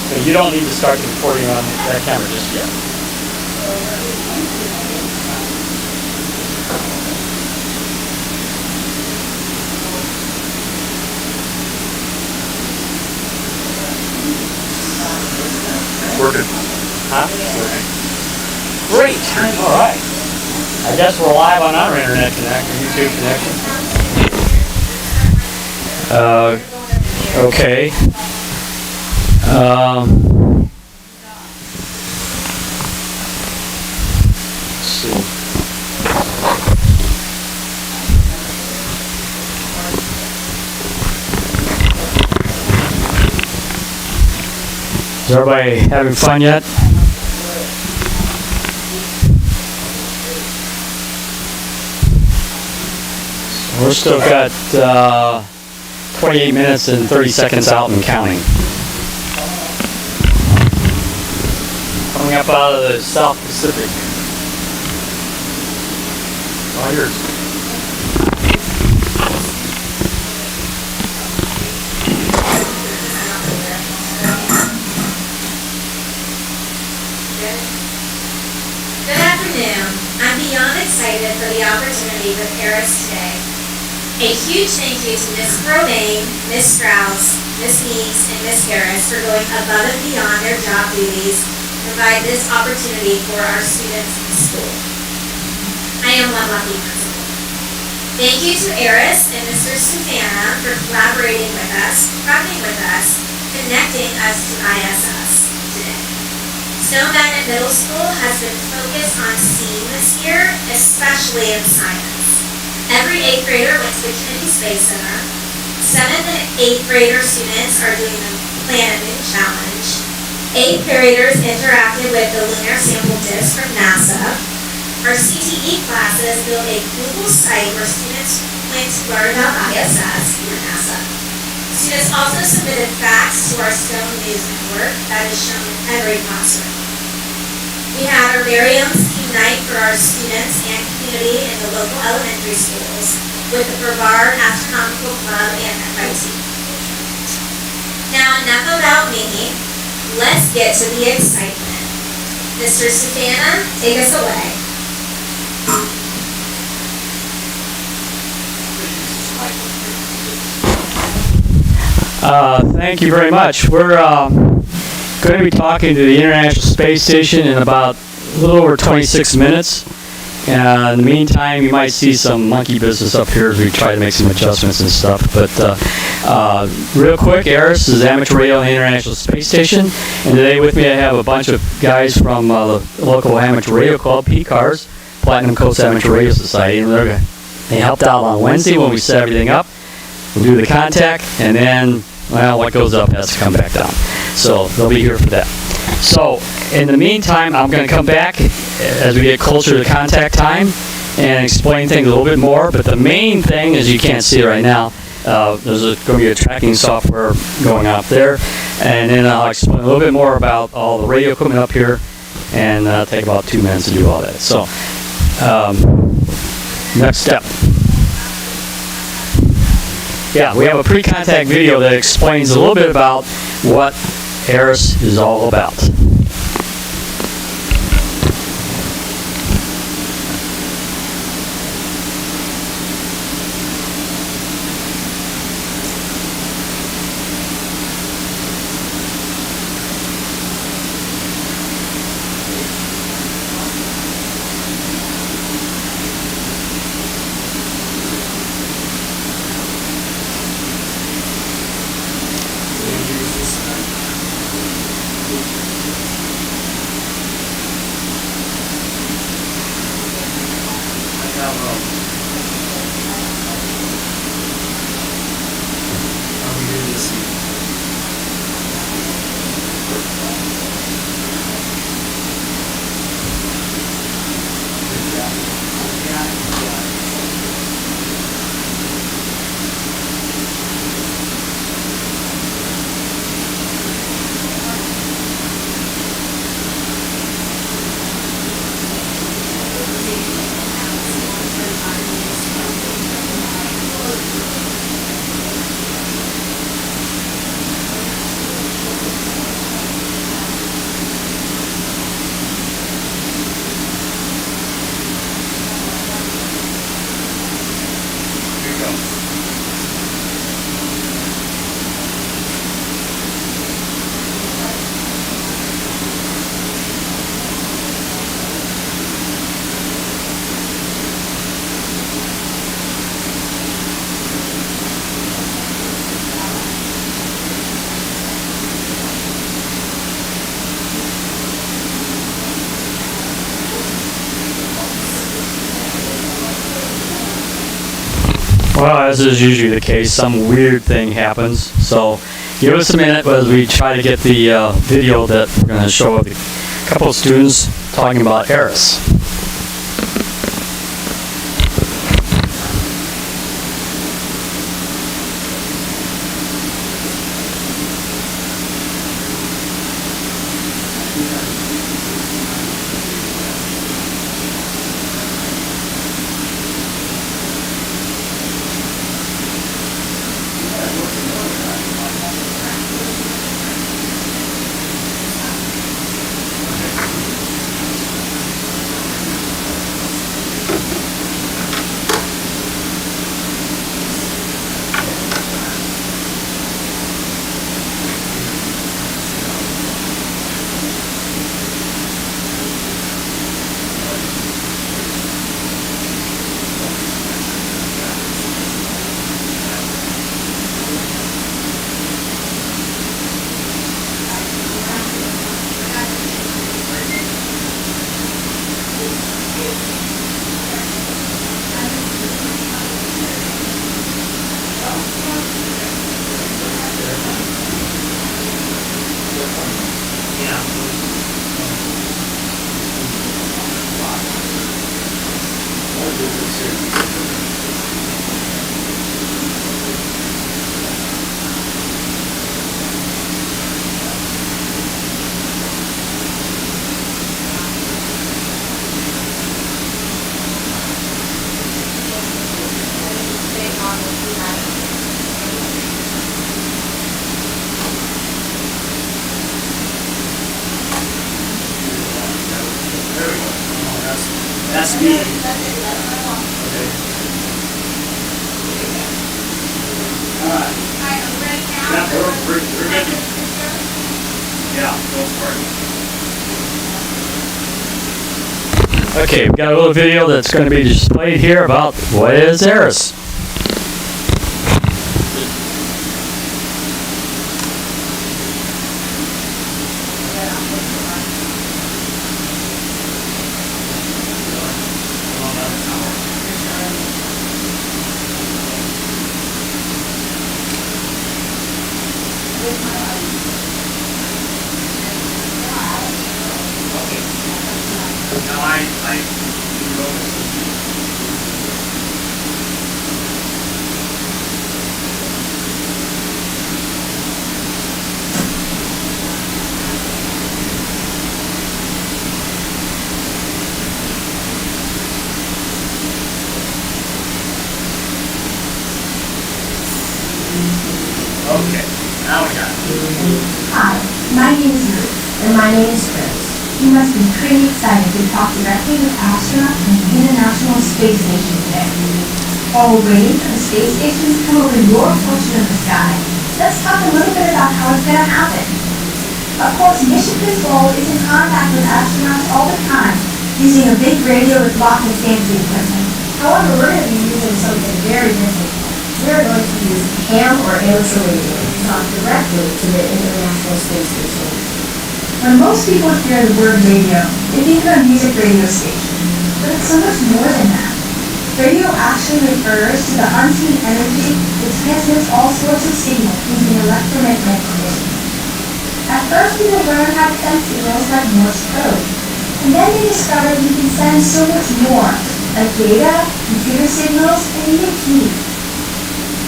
But you don't need to start the recording on that camera just yet. Working. Huh? Great. All right. I guess we're live on our internet connection, YouTube connection. Okay. Let's see. Is everybody having fun yet? We're still got 28 minutes and 30 seconds out and counting. Coming up out of the South Pacific. All yours. Good afternoon. I'm beyond excited for the opportunity with Harris today. A huge thank you to Ms. Romaine, Ms. Strauss, Ms. Meeks, and Ms. Harris for going above and beyond their job duties to provide this opportunity for our students in school. I am one lucky principal. Thank you to Eris and Mr. Stefana for collaborating with us, prepping with us, connecting us to ISS today. Snow Magnet Middle School has been focused on STEAM this year, especially in science. Every 8th grader went to the Kennedy Space Center. 7th and 8th grader students are doing the Planet Moon Challenge. 8th graders interacted with the Lunar Sample Disk from NASA. Our CTE classes built a Google site where students plan to learn about ISS and NASA. Students also submitted facts to our Stone News Network that is shown in every classroom. We had our Miriam's Unite for our students and community in the local elementary schools with the Brevard Astronomical Club and FIT. Now enough about me. Let's get to the excitement. Mr. Stefana, take us away. Thank you very much. We're going to be talking to the International Space Station in about a little over 26 minutes. In the meantime, you might see some monkey business up here as we try to make some adjustments and stuff. But real quick, Eris is amateur radio on the International Space Station. And today with me I have a bunch of guys from the local amateur radio club, PCARS, Platinum Coast Amateur Radio Society. And they helped out on Wednesday when we set everything up. We'll do the contact, and then, well, what goes up has to come back down. So they'll be here for that. So in the meantime, I'm going to come back as we get closer to the contact time and explain things a little bit more. But the main thing is, you can't see it right now, there's going to be a tracking software going up there. And then I'll explain a little bit more about all the radio equipment up here, and take about 2 minutes to do all that. So next step. Yeah, we have a pre-contact video that explains a little bit about what Eris is all about. Well, as is usually the case, some weird thing happens. So give us a minute as we try to get the video that we're going to show of a couple of students talking about Eris. That's me. Okay. Alright. Yeah, we're good. Yeah, go for it. Okay, we've got a little video that's going to be displayed here about what is Eris. Now I Okay, now we got it. Hi, my name is Ruth. And my name is Chris. You must be pretty excited to talk directly with astronauts from the International Space Station today. While we're waiting for the space station to come over your portion of the sky, let's talk a little bit about how it's going to happen. Of course, Mission Control is in contact with astronauts all the time, using a big radio with lock and fancy equipment. However, we're going to be using something very different. We're going to use ham or amateur radio to talk directly to the International Space Station. When most people hear the word radio, they think of a music radio station, but it's so much more than that. Radio actually refers to the unseen energy that transmits all sorts of signals using electromagnetic radiation. At first, people learned how to send signals like Morse code, and then they discovered we can send so much more, like data, computer signals, and even heat.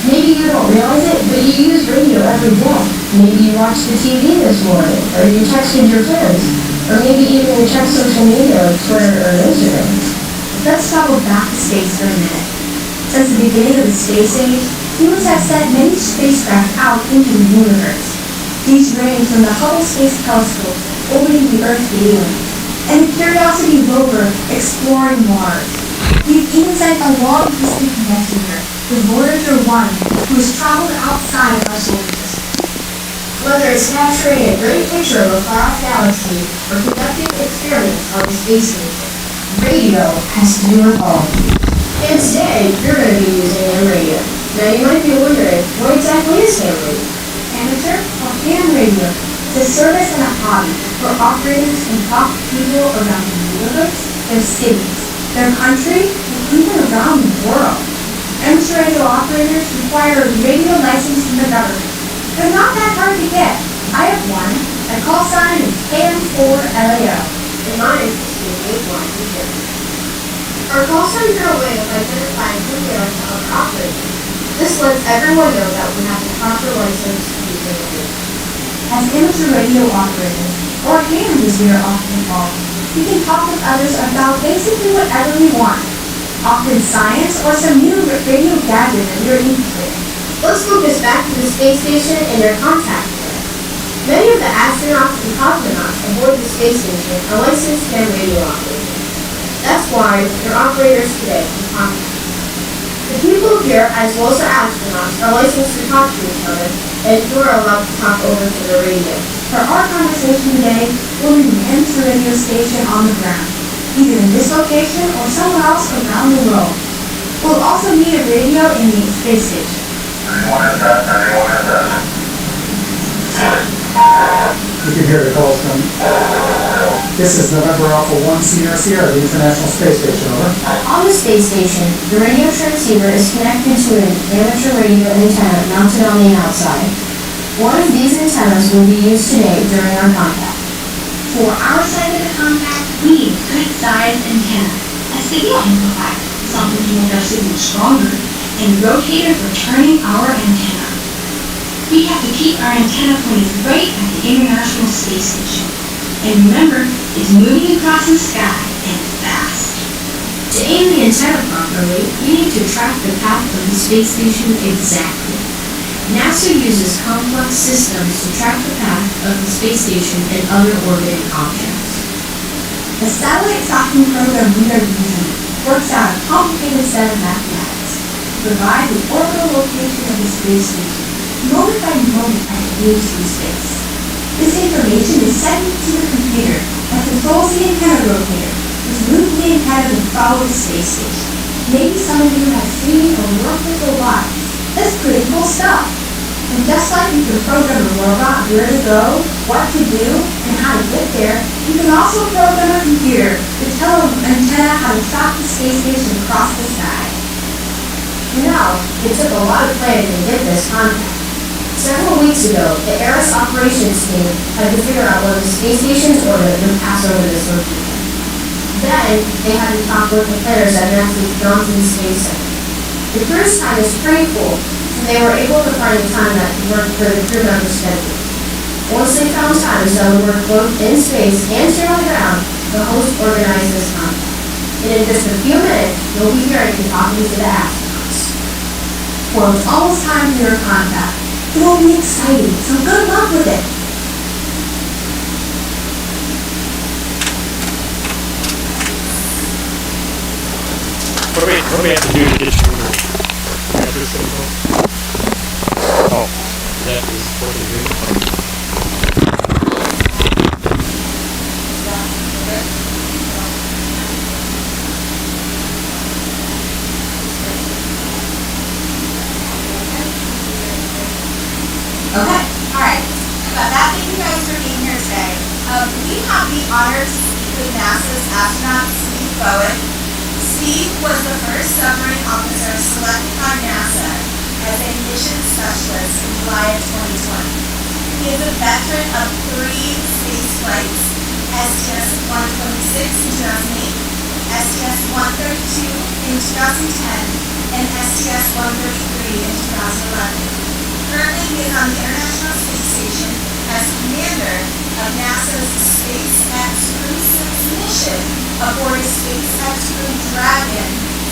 Maybe you don't realize it, but you use radio every day. Maybe you watched the TV this morning, or you texted your friends, or maybe even you checked social media like Twitter or Instagram. Let's travel back to space for a minute. Since the beginning of the space age, humans have sent many spacecraft out into the universe. These range from the Hubble Space Telescope orbiting the Earth daily, and the Curiosity rover exploring Mars. We've even sent a long-distance messenger, the Voyager 1, who has traveled outside of our solar system. Whether it's capturing a great picture of a far-off galaxy or conducting experiments on the space station, radio has to do with all. And today, you're going to be using ham radio. Now you might be wondering, what exactly is ham radio? Amateur or ham radio is a service and a hobby for operators who talk to people around the universe, their cities, their country, and even around the world. Amateur radio operators require a radio license from the government. They're not that hard to get. I have one. My call sign is KM4LAO. And mine is Steve Bowen KI5BKB. Our call signs are a way of identifying who we are to other operators. This lets everyone know that we have the proper license to use the radio. As amateur radio operators, or hands as we are often called, we can talk with others about basically whatever we want. Often science or some new radio gadget that we are interested in. Let's focus back to the space station and their contact there. Many of the astronauts and cosmonauts aboard the space station are licensed ham radio operators. That's why they're operators today in contact. The people here, as well as the astronauts, are licensed to talk to each other, and you are allowed to talk over to the radio. For our conversation today, we'll be an amateur radio station on the ground, either in this location or somewhere else around the world. We'll also need a radio in the space station. You can hear the calls from. This is November Alpha 1 Sierra Sierra, the International Space Station, over. On the space station, the radio transceiver is connected to an amateur radio antenna mounted on the outside. One of these antennas will be used today during our contact. For our side of the contact, we need a good sized antenna, a signal amplifier, something to make our signal stronger, and a rotator for turning our antenna. We have to keep our antenna pointed right at the International Space Station. And remember, it's moving across the sky and fast. To aim the antenna properly, we need to track the path of the space station exactly. NASA uses complex systems to track the path of the space station and other orbiting objects. The satellite tracking program we are using works out a complicated set of mathematics to provide the orbital location of the space station, moment by moment as it moves through space. This information is sent to the computer that controls the antenna rotator, which moves the antenna to follow the space station. Maybe some of you have seen or worked with robotics. That's pretty cool stuff. And just like you can program a robot where to go, what to do, and how to get there, you can also program a computer to tell an antenna how to track the space station across the sky. It took a lot of planning to get this contact. Several weeks ago, the ARIS operations team had to figure out whether the space station's orbit would pass over this location. Then, they had to talk with the players at NASA's Johnson Space Center. The cruise time is pretty full, so they were able to find a time that worked for the crew member's schedule. Once they found times that would work both in space and here on the ground, the host organized this contact. And in just a few minutes, you'll be hearing and talking to the astronauts. Well, it's almost time for your contact. It will be exciting, so good luck with it. What do we have to do to get you got this info? Oh, that is what we do. Okay, alright. About that, thank you guys for being here today. We have the honor to speak with NASA's astronaut, Steve Bowen. Steve was the first submarine officer selected by NASA as a mission specialist in July of 2020. He is a veteran of 3 space flights, STS-126 in 2008, STS-132 in 2010, and STS-133 in 2011. Currently, he is on the International Space Station as commander of NASA's SpaceX Crew 6 mission aboard a SpaceX Crew Dragon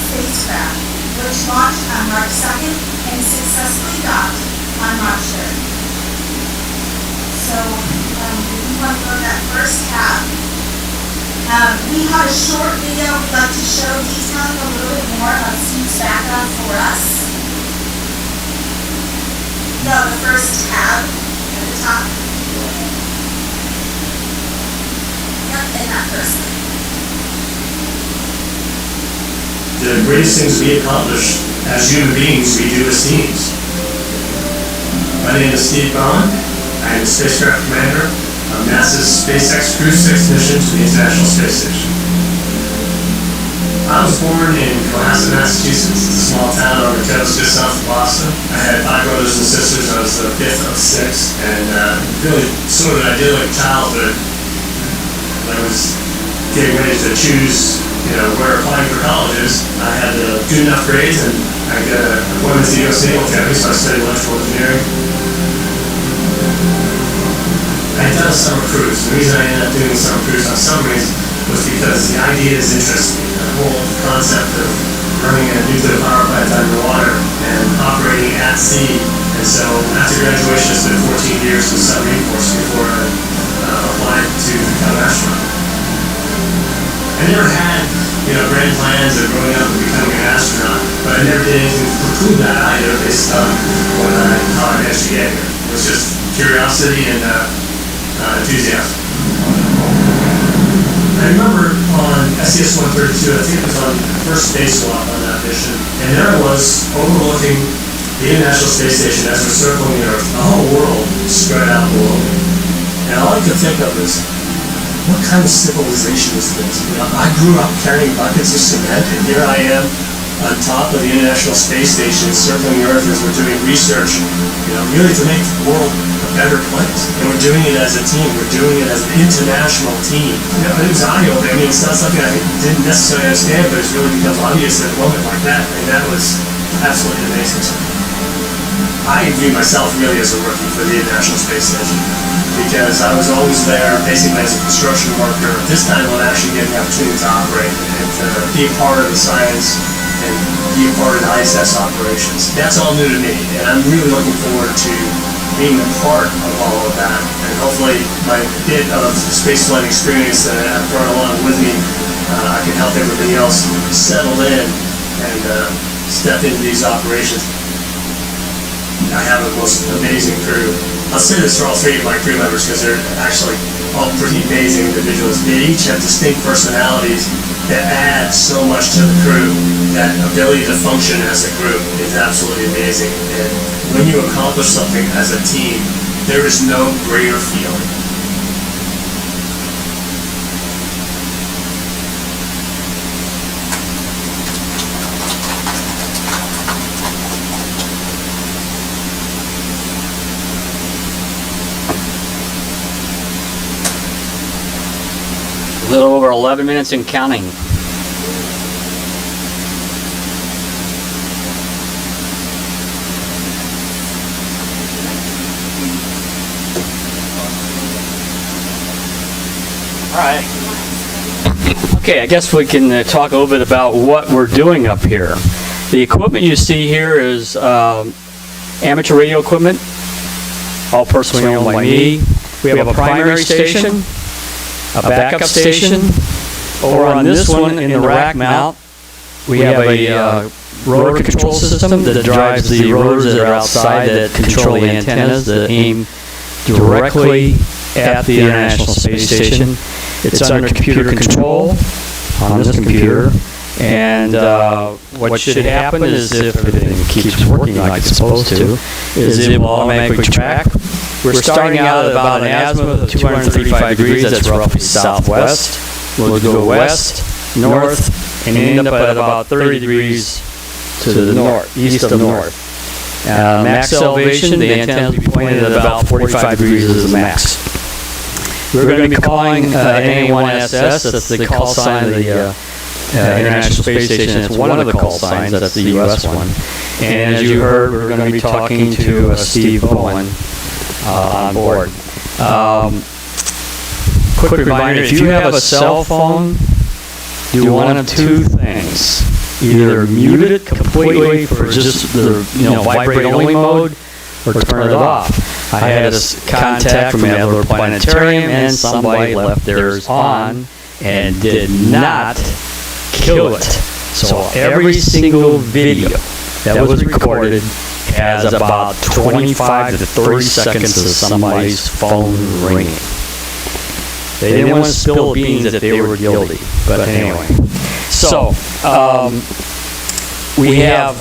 spacecraft, which launched on March 2nd and successfully docked on March 3rd. So, we want to go to that first tab. We have a short video we'd like to show detailing a little bit more of Steve's background for us. No, the first tab at the top. Yep, and that first one. The greatest things we accomplish as human beings, we do as teams. My name is Steve Bowen. I am the spacecraft commander of NASA's SpaceX Crew 6 mission to the International Space Station. I was born in Cohasset, Massachusetts. It's a small town on the coast just south of Boston. I had 5 brothers and sisters. I was the 5th of 6, and really sort of an idyllic childhood. When I was getting ready to choose, where applying for colleges, I had good enough grades, and I got an appointment to the U.S. Naval Academy, so I studied electrical engineering. I had done a summer cruise. The reason I ended up doing a summer cruise on submarines was because the idea is interesting. The whole concept of running a nuclear power plant underwater and operating at sea. And so after graduation, I spent 14 years in the submarine force before I applied to become an astronaut. I never had, grand plans of growing up and becoming an astronaut, but I never did anything to preclude that either based on what I thought I'd actually get here. It was just curiosity and enthusiasm. I remember on SES-132, I think it was on the first spacewalk on that mission, and there I was overlooking the International Space Station as we're circling the Earth, the whole world spread out below me. And all I could think of is, what kind of civilization is this? I grew up carrying buckets of cement, and here I am on top of the International Space Station circling the Earth as we're doing research, really to make the world a better place. And we're doing it as a team. We're doing it as an international team. It was eye-opening. I mean, it's not something I didn't necessarily understand, but it's really become obvious at a moment like that. I mean, that was absolutely amazing. I view myself really as a rookie for the International Space Station because I was always there basically as a construction worker. This time I'm actually getting the opportunity to operate and to be a part of the science and be a part of the ISS operations. That's all new to me, and I'm really looking forward to being a part of all of that. And hopefully my bit of spaceflight experience that I've brought along with me, I can help everybody else settle in and step into these operations. I have the most amazing crew. I'll say this for all 3 of my crew members because they're actually all pretty amazing individuals. They each have distinct personalities that add so much to the crew. That ability to function as a group is absolutely amazing. And when you accomplish something as a team, there is no greater feeling. A little over 11 minutes and counting. All right. Okay, I guess we can talk a little bit about what we're doing up here. The equipment you see here is amateur radio equipment, all personally owned by me. We have a primary station, a backup station. Over on this one in the rack mount, we have a rotor control system that drives the rotors that are outside that control the antennas that aim directly at the International Space Station. It's under computer control on this computer, and what should happen is if everything keeps working like it's supposed to, is it will automatically track. We're starting out at about an azimuth of 235 degrees, that's roughly southwest. We'll go west, north, and end up at about 30 degrees to the north, east of north. Max elevation, the antenna will be pointed at about 45 degrees as the max. We're going to be calling NA1SS, that's the call sign of the International Space Station. It's one of the call signs, that's the US one. And as you heard, we're going to be talking to Steve Bowen on board. Quick reminder, if you have a cell phone, do one of 2 things. Either mute it completely for just the vibrate only mode, or turn it off. I had a contact from Adler Planetarium, and somebody left theirs on and did not kill it. So every single video that was recorded has about 25 to 30 seconds of somebody's phone ringing. They didn't want to spill the beans that they were guilty, but anyway. So we have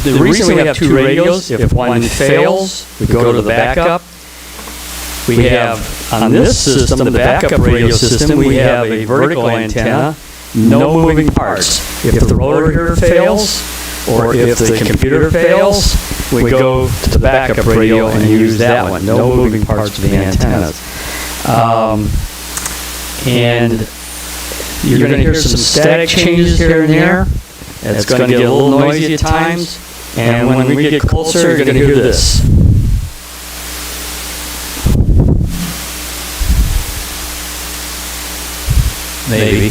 the reason we have 2 radios. If one fails, we go to the backup. We have on this system, the backup radio system, we have a vertical antenna no moving parts. If the rotor here fails, or if the computer fails, we go to the backup radio and use that one. No moving parts of the antennas. And you're going to hear some static changes here and there. It's going to get a little noisy at times. And when we get closer, you're going to hear this. Maybe.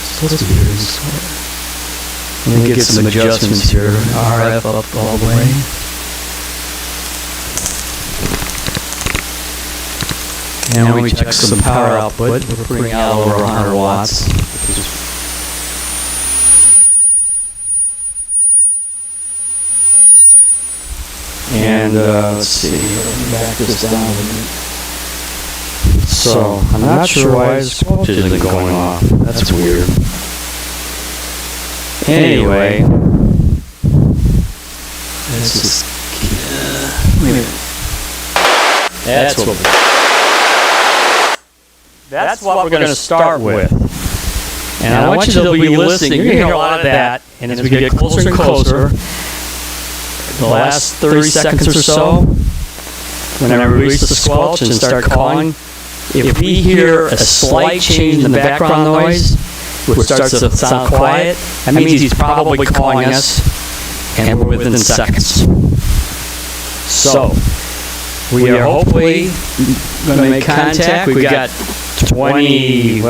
Supposed to be here this way. Let me get some adjustments here. RF up all the way. And when we check some power output, we're putting out over 100 watts. And let's see, let me back this down a bit. So, I'm not sure why the squelch isn't going off. That's weird. Anyway, let's just wait a minute. That's what we're going to start with. And I want you to be listening. You're going to hear a lot of that. And as we get closer and closer, the last 30 seconds or so, when I release the squelch and start calling, if we hear a slight change in the background noise, which starts to sound quiet, that means he's probably calling us, and we're within seconds. So, we are hopefully going to make contact. We've got 20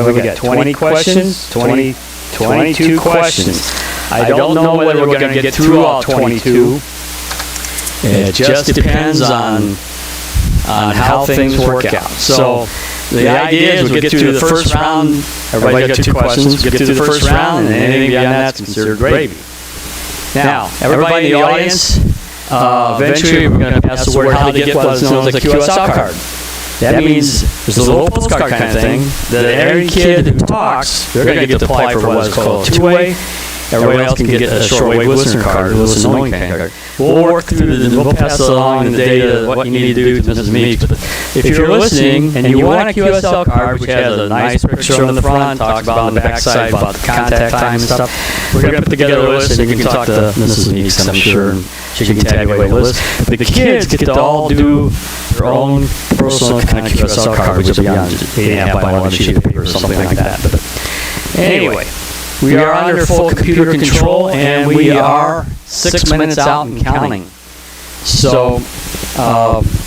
questions? 22 questions. I don't know whether we're going to get through all 22. It just depends on how things work out. So the idea is we'll get through the first round. Everybody's got 2 questions. Get through the first round, and anything beyond that's considered gravy. Now, everybody in the audience, eventually we're going to pass the word how to get what's known as a QSL card. That means there's a little postcard kind of thing that every kid who talks, they're going to get to apply for what's called a two-way. Everybody else can get a shortwave listener card, a listen only kind of card. We'll work through we'll pass along in the data what you need to do to Mrs. Meeks. But if you're listening and you want a QSL card, which has a nice picture on the front, talks about on the back side about the contact time and stuff, we're going to put together a list and you can talk to Mrs. Meeks, I'm sure, and she can tabulate the list. But the kids get to all do their own personal kind of QSL card, which will be on 8.5 by 11 sheet of paper or something like that. But anyway. We are under full computer control, and we are 6 minutes out and counting. So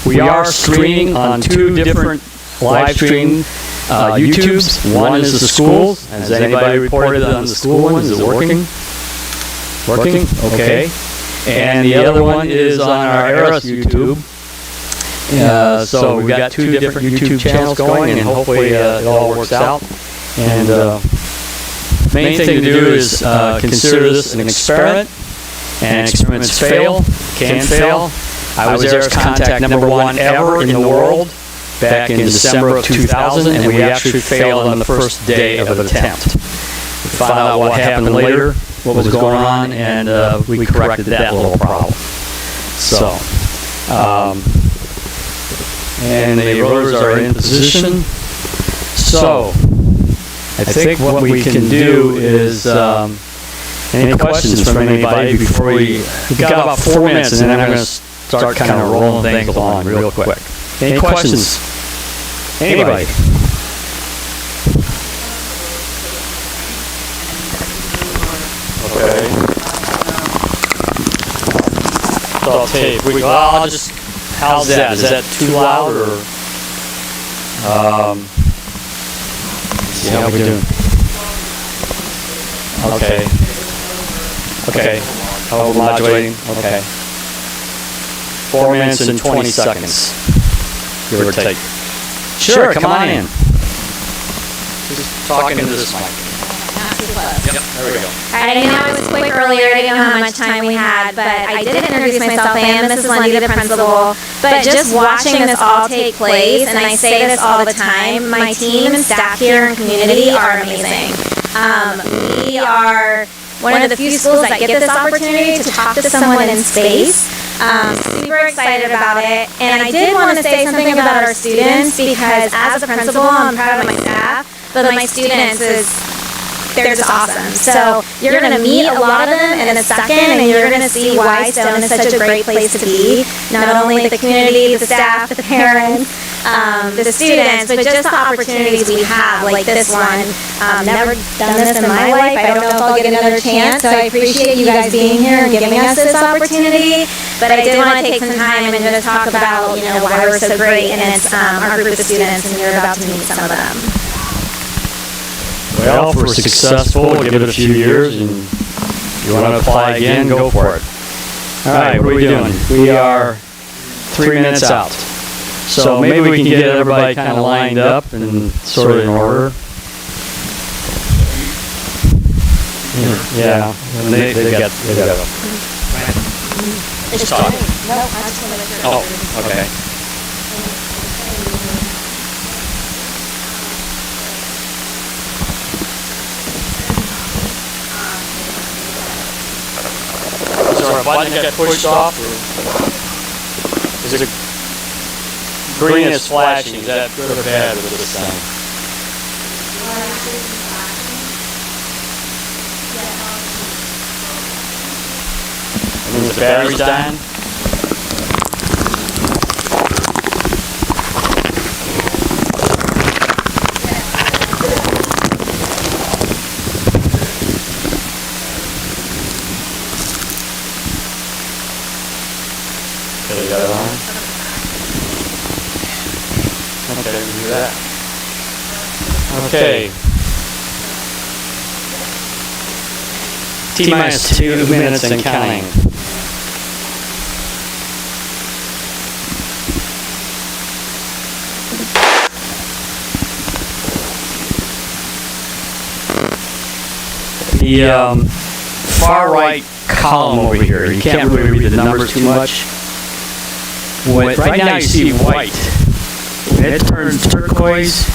we are streaming on 2 different live stream YouTubes. One is the schools. Has anybody reported on the school one? Is it working? Working? Okay. And the other one is on our Eris YouTube. So we've got 2 different YouTube channels going, and hopefully it all works out. And main thing to do is consider this an experiment, and experiments can fail. I was Eris contact number 1 ever in the world back in December of 2000, and we actually failed on the first day of an attempt. We found out what happened later, what was going on, and we corrected that little problem. So, and the rotors are in position. So, I think what we can do is, any questions from anybody before we've got about 4 minutes, and then I'm going to start kind of rolling things along real quick. Any questions? Anybody? Okay. So I'll tape. I'll just, how's that? Is that too loud or? See how we're doing. Okay. Okay. Oh, modulating. Okay. 4 minutes and 20 seconds. Give or take. Sure, come on in. Just talking to this mic. Yep, there we go. Alright, I know I was quick earlier, I didn't know how much time we had, but I did introduce myself. I am Mrs. Lundy, the principal. But just watching this all take place, and I say this all the time, my team and staff here and community are amazing. We are one of the few schools that get this opportunity to talk to someone in space. Super excited about it. And I did want to say something about our students because as a principal, I'm proud of my staff, but my students they're just awesome. So you're going to meet a lot of them in a second, and you're going to see why Stone is such a great place to be. Not only the community, the staff, the parents, the students, but just the opportunities we have, like this one. Never done this in my life. I don't know if I'll get another chance, so I appreciate you guys being here and giving us this opportunity. But I did want to take some time and just talk about, why we're so great, and it's our group of students, and you're about to meet some of them. Well, if we're successful, give it a few years, and if you want to apply again, go for it. All right, what are we doing? We are 3 minutes out. So maybe we can get everybody kind of lined up and sort of in order. Yeah, and they got Just talk. Oh, okay. Is there a button that got pushed off? Or is it green is flashing? Is that good or bad with this thing? That means the battery's dying? Okay, you got it on? Okay, we can do that. Okay. T-minus 2 minutes and counting. The far right column over here, you can't really read the numbers too much. Right now you see white. When it turns turquoise,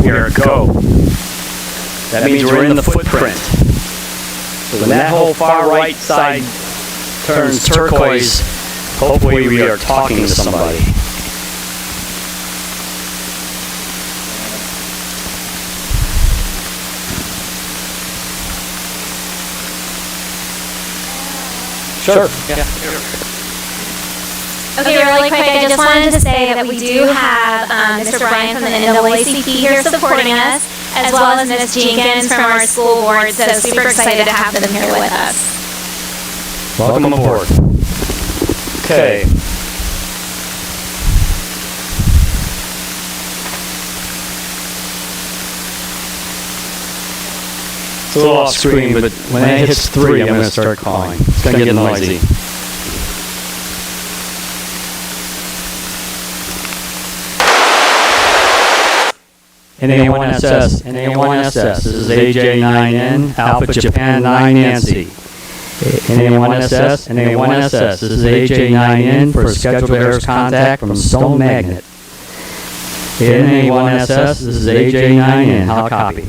we are go. That means we're in the footprint. So when that whole far right side turns turquoise, hopefully we are talking to somebody. Sure. Yeah. Okay, really quick, I just wanted to say that we do have Mr. Brian from the NAACP here supporting us, as well as Ms. Jenkins from our school board, so super excited to have them here with us. Welcome aboard. Okay. It's a little off screen, but when it hits 3, I'm going to start calling. It's going to get noisy. NA1SS, NA1SS, this is AJ9N, Alpha Japan 9 Nancy. NA1SS, NA1SS, this is AJ9N for scheduled errors contact from Stone Magnet. NA1SS, this is AJ9N, how copy?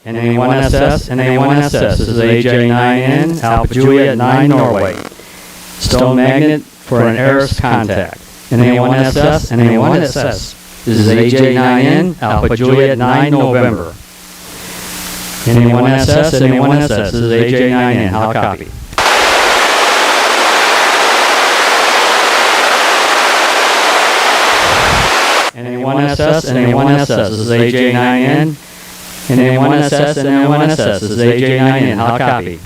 NA1SS, NA1SS, this is AJ9N, Alpha Juliet 9 Norway. Stone Magnet for an errors contact. NA1SS, NA1SS, this is AJ9N, Alpha Juliet 9 November. NA1SS, NA1SS, this is AJ9N, how copy? NA1SS, NA1SS, this is AJ9N. NA1SS, NA1SS, this is AJ9N, how copy?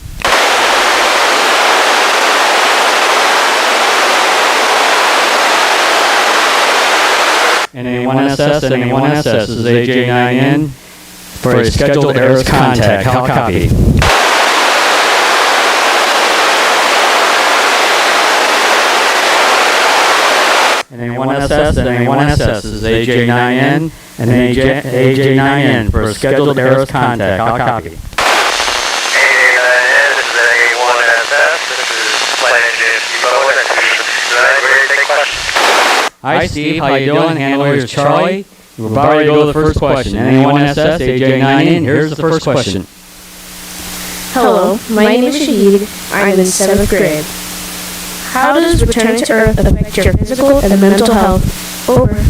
NA1SS, NA1SS, this is AJ9N for a scheduled errors contact, how copy? NA1SS, NA1SS, this is AJ9N and AJ9N for a scheduled errors contact, how copy? AJ9N, this is A1SS, this is Flight Steve Bowen, and ready to take questions. Hi Steve, how you doing? Handler is Charlie. We're about ready to go to the first question. NA1SS, AJ9N, here's the first question. Hello, my name is Shahid. I'm in 7th grade. How does returning to Earth affect your physical and mental health? Over. Hey, and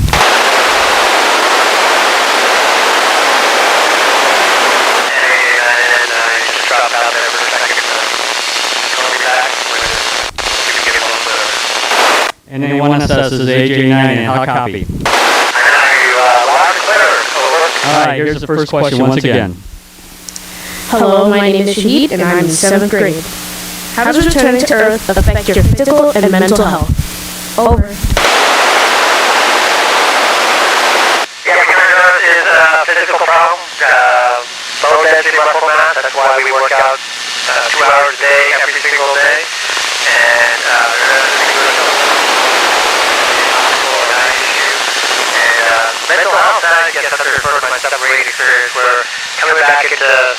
I just dropped out there for a second. Call me back when you can get a little bit. And anyone else says is AJ9 and hot copy. I know you loud and clear. Over. All right, here's the first question once again. Hello, my name is Shahid and I'm in 7th grade. How does returning to Earth affect your physical and mental health? Over. Yeah, returning to Earth is a physical problem. Bone density, muscle mass. That's why we work out 2 hours a day, every single day. And mental health now gets up there for my 7th grade experience where coming back into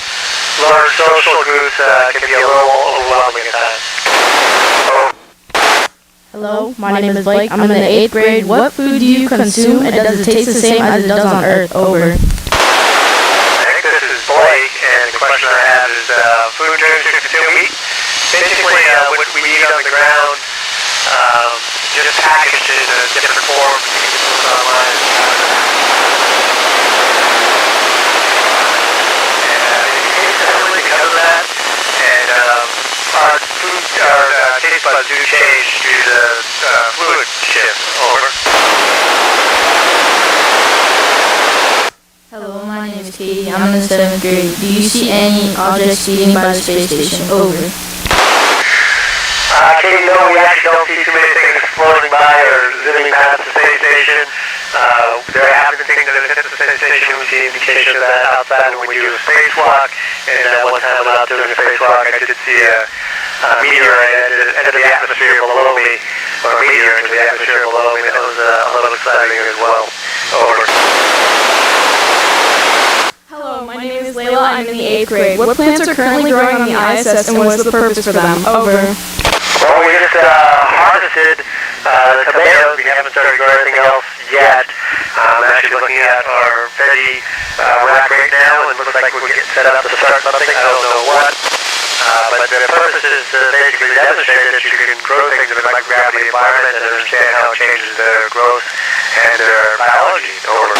large social groups can be a little overwhelming at times. Hello, my name is Blake. I'm in the 8th grade. What food do you consume and does it taste the same as it does on Earth? Over. I think this is Blake, and the question I have is food and drinks you consume eat. Basically, what we eat on the ground, just packaged in a different form. You can just look online. Our taste buds do change due to fluid shift. Over. Hello, my name is Katie. I'm in the 7th grade. Do you see any objects speeding by the space station? Over. Katie, no, we actually don't see too many things floating by or zooming past the space station. There have been things that have hit the space station. We see indications of that outside when we do a spacewalk. And one time when I was doing a spacewalk, I did see a meteorite into the atmosphere below me, or a meteor into the atmosphere below me. That was a little exciting as well. Over. Hello, my name is Layla. I'm in the 8th grade. What plants are currently growing on the ISS and what is the purpose for them? Over. Well, we just harvested the tomatoes. We haven't started growing anything else yet. I'm actually looking at our veggie rack right now, and it looks like we're getting set up to start something. I don't know what. But the purpose is to basically demonstrate that you can grow things in a microgravity environment and understand how it changes their growth and their biology. Over.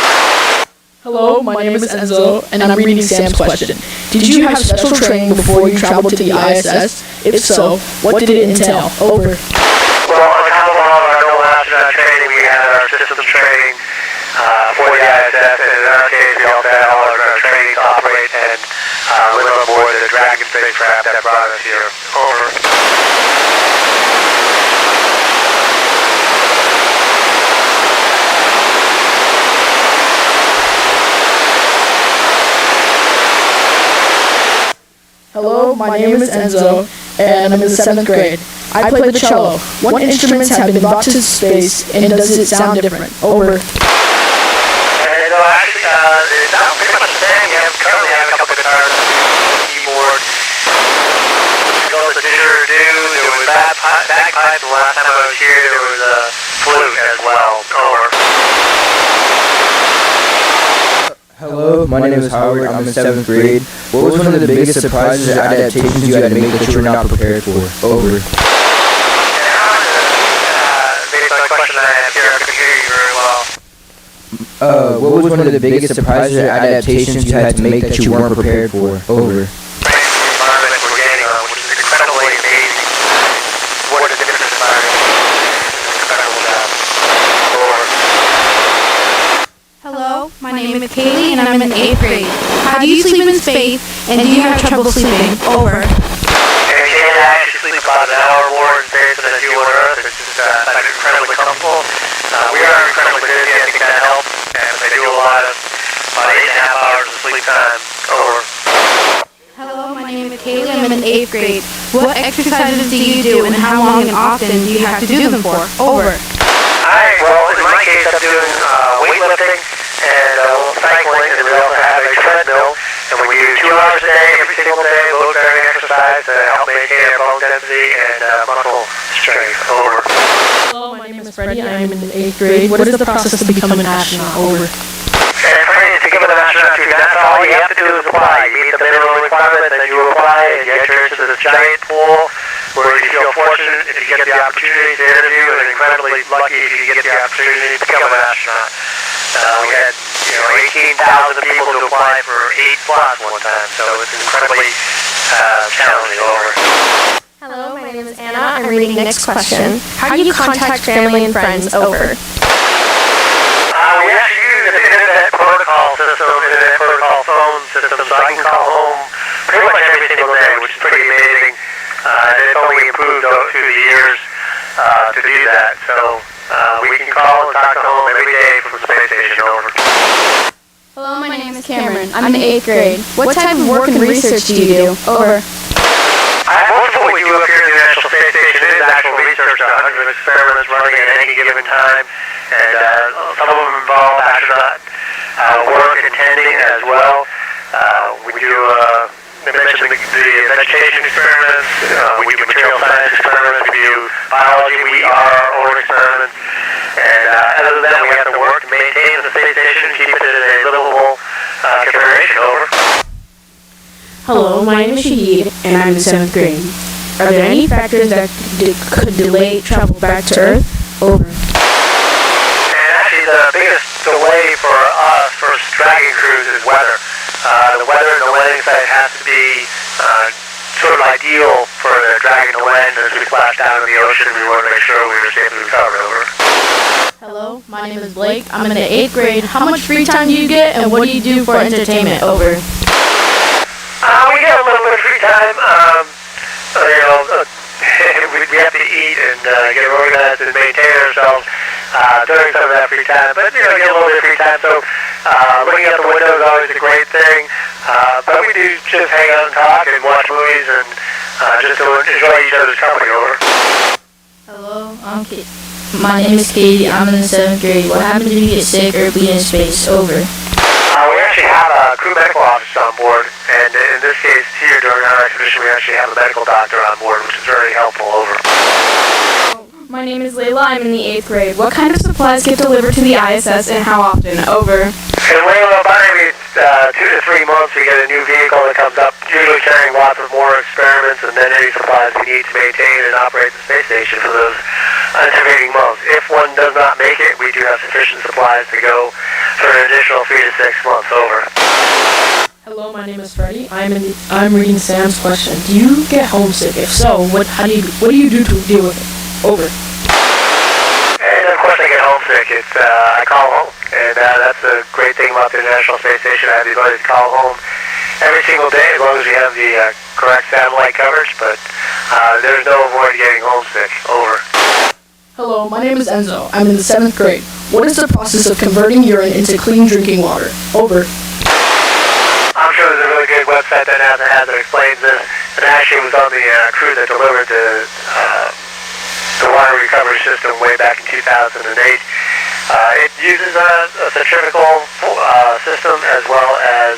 Hello, my name is Enzo, and I'm reading Sam's question. Did you have special training before you traveled to the ISS? If so, what did it entail? Over. Well, on top of all of our normal astronaut training, we had our systems training for the ISS, and in our case, we also had all of our training to operate and live on board the Dragon spacecraft that brought us here. Over. Hello, my name is Enzo, and I'm in the 7th grade. I play the cello. What instruments have been brought to space, and does it sound different? Over. Actually, it sounds pretty much the same. We currently have a couple guitars, keyboard. Go with the didgeridoo, there was bagpipe, and the last time I was here, there was a flute as well. Over. Hello, my name is Howard. I'm in 7th grade. What was one of the biggest surprises or adaptations you had to make that you were not prepared for? Over. Based on the question I have here, I couldn't hear you very well. What was one of the biggest surprises or adaptations you had to make that you weren't prepared for? Over. The environment we're getting on, which is incredibly amazing. What a different environment. Incredible job. Over. Hello, my name is Kaylee, and I'm in 8th grade. How do you sleep in space, and do you have trouble sleeping? Over. I actually sleep about an hour more in space than I do on Earth. It's just incredibly comfortable. We are incredibly busy. I think that helps. And they do a lot of about 8.5 hours of sleep time. Over. Hello, my name is Kaylee. I'm in 8th grade. What exercises do you do, and how long and often do you have to do them for? Over. Well, in my case, I'm doing weightlifting and cycling, and we also have a treadmill. And we do 2 hours a day, every single day, load-bearing exercise to help maintain our bone density and muscle strength. Over. Hello, my name is Freddie. I'm in 8th grade. What is the process to become an astronaut? Over. And Freddie, to become an astronaut, that's all you have to do is apply. You meet the minimum requirements, then you apply, and you fortunate if you get the opportunity to interview, and incredibly lucky if you get the opportunity to become an astronaut. We had 18,000 people to apply for 8 slots one time, so it's incredibly challenging. Over. Hello, my name is Anna. I'm reading next question. How do you contact family and friends? Over. We actually use an internet protocol system, internet protocol phone system, so I can call home pretty much every single day, which is pretty amazing. And it's only improved through the years to do that. So we can call and talk to home every day from the space station. Over. Hello, my name is Cameron. I'm in the 8th grade. What type of work and research do you do? Over. Most of what we do up here in the International Space Station is actual research, 100 experiments running at any given time, and some of them involve astronaut work and attending as well. We do, I mentioned the vegetation experiments, we do material science experiments, we do biology, we are our own experiments, and other than that, we have to work to maintain the space station, keep it in a livable configuration. Over. Hello, my name is Shahid, and I'm in 7th grade. Are there any factors that could delay travel back to Earth? Over. And actually, the biggest delay for us, for Dragon crews, is weather. The weather in the landing site has to be sort of ideal for the Dragon to land. As we splash down in the ocean, we want to make sure we were safely recovered. Over. Hello, my name is Blake. I'm in the 8th grade. How much free time do you get, and what do you do for entertainment? Over. We get a little bit of free time. We have to eat and get organized and maintain ourselves during some of that free time. But get a little bit of free time. So looking out the window is always a great thing. But we do just hang out and talk and watch movies and just to enjoy each other's company. Over. Hello, my name is Katie. I'm in the 7th grade. What happens if you get sick or bleed in space? Over. We actually have a crew medical officer on board, and in this case here during our expedition we actually have a medical doctor on board, which is very helpful. Over. My name is Layla. I'm in the 8th grade. What kind of supplies get delivered to the ISS and how often? Over. And Layla, about every 2 to 3 months we get a new vehicle that comes up, usually carrying lots of more experiments and then any supplies we need to maintain and operate the space station for those intervening months. If one does not make it, we do have sufficient supplies to go for an additional 3 to 6 months. Over. Hello, my name is Freddie. I'm reading Sam's question. Do you get homesick? If so, what do you do to deal with it? Over. And of course I get homesick. I call home, and that's a great thing about the International Space Station. I have the ability to call home every single day as long as we have the correct satellite coverage, but there's no avoid getting homesick. Over. Hello, my name is Enzo. I'm in the 7th grade. What is the process of converting urine into clean drinking water? Over. I'm sure there's a really good website that NASA has that explains this, and actually was on the crew that delivered the water recovery system way back in 2008. It uses a centrifugal system as well as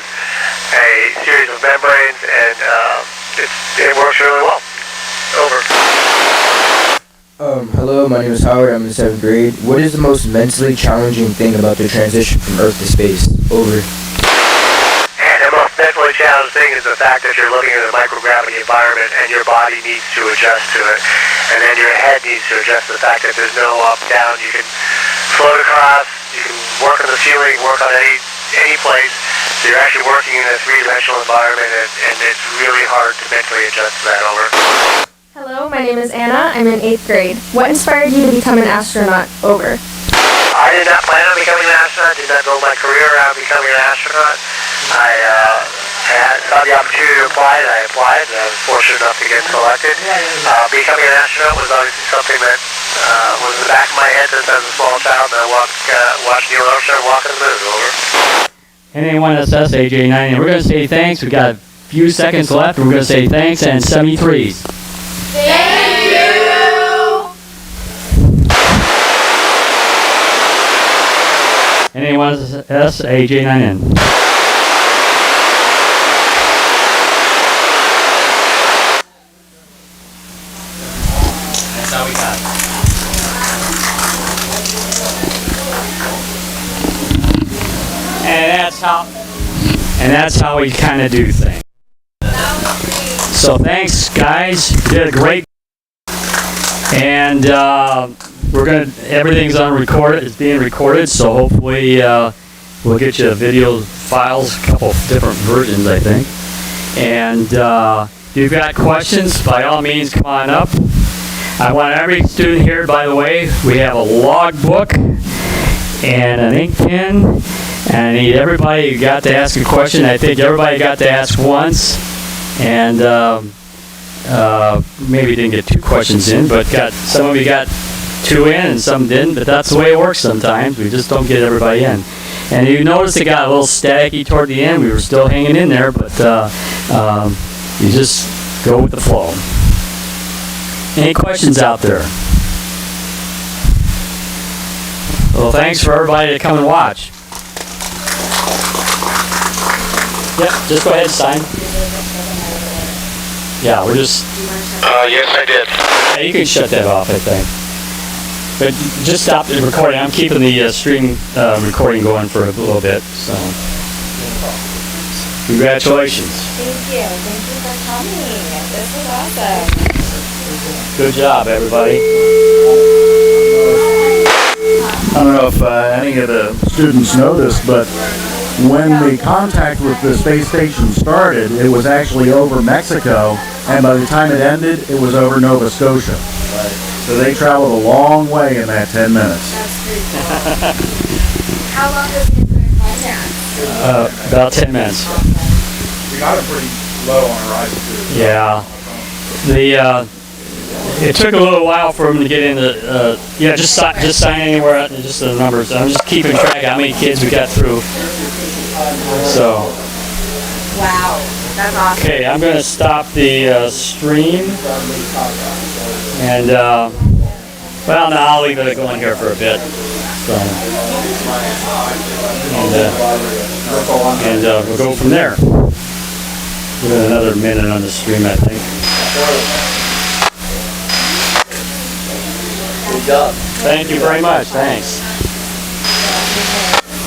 a series of membranes, and it works really well. Over. Hello, my name is Howard. I'm in 7th grade. What is the most mentally challenging thing about the transition from Earth to space? Over. And the most mentally challenging thing is the fact that you're looking at a microgravity environment and your body needs to adjust to it. And then your head needs to adjust to the fact that there's no up, down. You can float across, you can work on the ceiling, work on any place. So you're actually working in a three-dimensional environment, and it's really hard to mentally adjust to that. Over. Hello, my name is Anna. I'm in 8th grade. What inspired you to become an astronaut? Over. I did not plan on becoming an astronaut, did not build my career around becoming an astronaut. I saw the opportunity to apply, and I applied, and I was fortunate enough to get selected. Becoming an astronaut was obviously something that was in the back of my head since I was a small child, and I watched Neil Armstrong walk on the moon. Over. NA1SS AJ9, and we're going to say thanks. We've got a few seconds left, and we're going to say thanks and 73s. Thank you! NA1SS AJ9N. That's how we got it. And that's how we kind of do things. So thanks, guys. You did a great And everything's on recorded. It's being recorded, so hopefully we'll get you video files, a couple different versions, I think. And if you've got questions, by all means, come on up. I want every student here, by the way, we have a log book and an ink pen. And I need everybody who got to ask a question. I think everybody got to ask once. And maybe didn't get 2 questions in, but some of you got 2 in and some didn't, but that's the way it works sometimes. We just don't get everybody in. And you notice it got a little staticky toward the end. We were still hanging in there, but you just go with the flow. Any questions out there? Well, thanks for everybody to come and watch. Yep, just go ahead and sign. Yeah, we're just... Yes, I did. Yeah, you can shut that off, I think. But just stop the recording. I'm keeping the stream recording going for a little bit, so... Congratulations. Thank you. Thank you for coming. This was awesome. Good job, everybody. I don't know if any of the students know this, but when the contact with the space station started, it was actually over Mexico, and by the time it ended, it was over Nova Scotia. So they traveled a long way in that 10 minutes. That's pretty cool. How long was the contact? About 10 minutes. We got it pretty low on horizon too. Yeah. It took a little while for them to get into. Just sign anywhere. Just the numbers. I'm just keeping track of how many kids we got through. So. Wow, that's awesome. Okay, I'm going to stop the stream. And well, no, I'll leave it going here for a bit. So. And we'll go from there. Give it another minute on the stream, I think. Good job. Thank you very much. Thanks.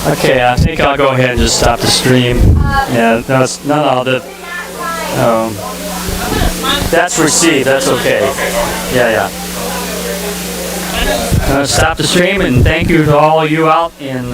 Okay, I think I'll go ahead and just stop the stream. Yeah, that's received. That's okay. Yeah. Stop the stream, and thank you to all of you out in